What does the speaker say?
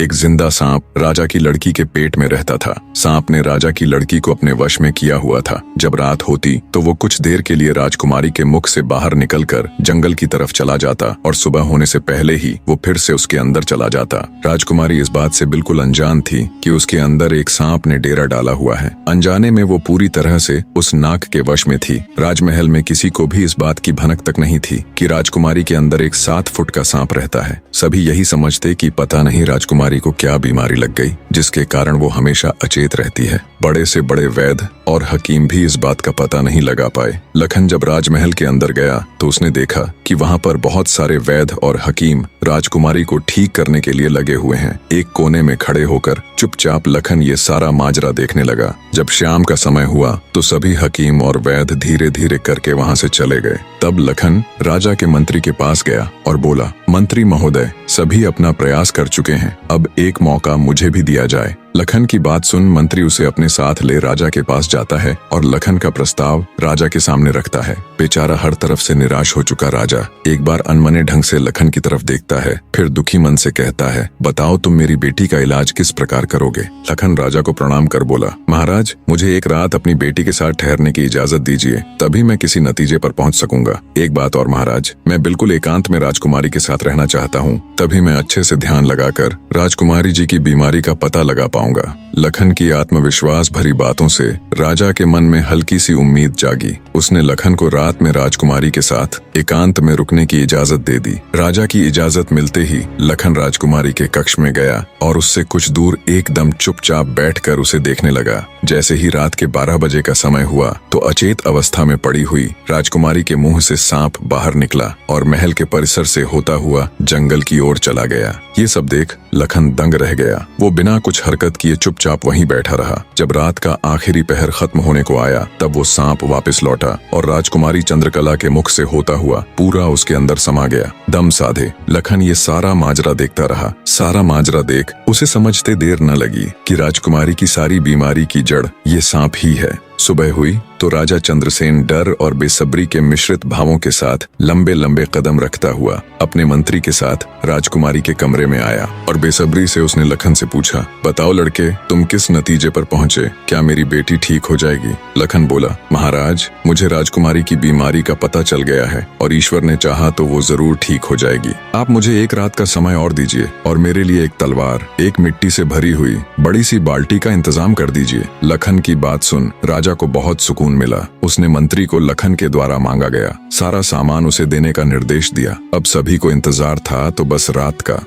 एक जिंदा सांप राजा की लड़की के पेट में रहता था। सांप ने राजा की लड़की को अपने वश में किया हुआ था। जब रात होती तो वो कुछ देर के लिए राजकुमारी के मुख से बाहर निकलकर जंगल की तरफ चला जाता और सुबह होने से पहले ही वो फिर से उसके अंदर चला जाता। राजकुमारी इस बात से बिल्कुल अनजान थी कि उसके अंदर एक सांप ने डेरा डाला हुआ है। अनजाने में वो पूरी तरह से उस नाग के वश में थी। राजमहल में किसी को भी इस बात की भनक तक नहीं थी कि राजकुमारी के अंदर एक 7 फुट का सांप रहता है। सभी यही समझते कि पता नहीं राजकुमारी को क्या बीमारी लग गई जिसके कारण वो हमेशा अचेत रहती है। बड़े से बड़े वैद्य और हकीम भी इस बात का पता नहीं लगा पाए। लखन जब राजमहल के अंदर गया तो उसने देखा कि वहां पर बहुत सारे वैद्य और हकीम राजकुमारी को ठीक करने के लिए लगे हुए हैं। एक कोने में खड़े होकर चुपचाप लखन ये सारा माजरा देखने लगा। जब शाम का समय हुआ तो सभी हकीम और वैद्य धीरे धीरे करके वहां से चले गए। तब लखन राजा के मंत्री के पास गया और बोला, मंत्री महोदय, सभी अपना प्रयास कर चुके हैं, अब एक मौका मुझे भी दिया जाए। लखन की बात सुन मंत्री उसे अपने साथ ले राजा के पास जाता है और लखन का प्रस्ताव राजा के सामने रखता है। बेचारा हर तरफ से निराश हो चुका राजा एक बार अनमने ढंग से लखन की तरफ देखता है, फिर दुखी मन से कहता है, बताओ तुम मेरी बेटी का इलाज किस प्रकार करोगे। लखन राजा को प्रणाम कर बोला, महाराज, मुझे एक रात अपनी बेटी के साथ ठहरने की इजाजत दीजिए, तभी मैं किसी नतीजे पर पहुंच सकूंगा। एक बात और महाराज, मैं बिल्कुल एकांत में राजकुमारी के साथ रहना चाहता हूँ, तभी मैं अच्छे से ध्यान लगाकर राजकुमारी जी की बीमारी का पता लगा पाऊंगा। लखन की आत्मविश्वास भरी बातों से राजा के मन में हल्की सी उम्मीद जागी। उसने लखन को रात में राजकुमारी के साथ एकांत में रुकने की इजाजत दे दी। राजा की इजाजत मिलते ही लखन राजकुमारी के कक्ष में गया और उससे कुछ दूर एकदम चुपचाप बैठकर उसे देखने लगा। जैसे ही रात के 12 बजे का समय हुआ तो अचेत अवस्था में पड़ी हुई राजकुमारी के मुंह से सांप बाहर निकला और महल के परिसर से होता हुआ जंगल की ओर चला गया। ये सब देख लखन दंग रह गया। वो बिना कुछ हरकत किए चुपचाप वहीं बैठा रहा। जब रात का आखिरी पहर खत्म होने को आया तब वो सांप वापस लौटा और राजकुमारी चंद्रकला के मुख से होता हुआ पूरा उसके अंदर समा गया। दम साधे लखन ये सारा माजरा देखता रहा। सारा माजरा देख उसे समझते देर न लगी कि राजकुमारी की सारी बीमारी की जड़ ये सांप ही है। सुबह हुई तो राजा चंद्रसेन डर और बेसब्री के मिश्रित भावों के साथ लंबे लंबे कदम रखता हुआ अपने मंत्री के साथ राजकुमारी के कमरे में आया और बेसब्री से उसने लखन से पूछा, बताओ लड़के, तुम किस नतीजे पर पहुंचे? क्या मेरी बेटी ठीक हो जाएगी? लखन बोला, महाराज, मुझे राजकुमारी की बीमारी का पता चल गया है और ईश्वर ने चाहा तो वो जरूर ठीक हो जाएगी। आप मुझे एक रात का समय और दीजिए और मेरे लिए एक तलवार, एक मिट्टी से भरी हुई बड़ी सी बाल्टी का इंतजाम कर दीजिए। लखन की बात सुन राजा को बहुत सुकून मिला। उसने मंत्री को लखन के द्वारा मांगा गया सारा सामान उसे देने का निर्देश दिया। अब सभी को इंतजार था तो बस रात का।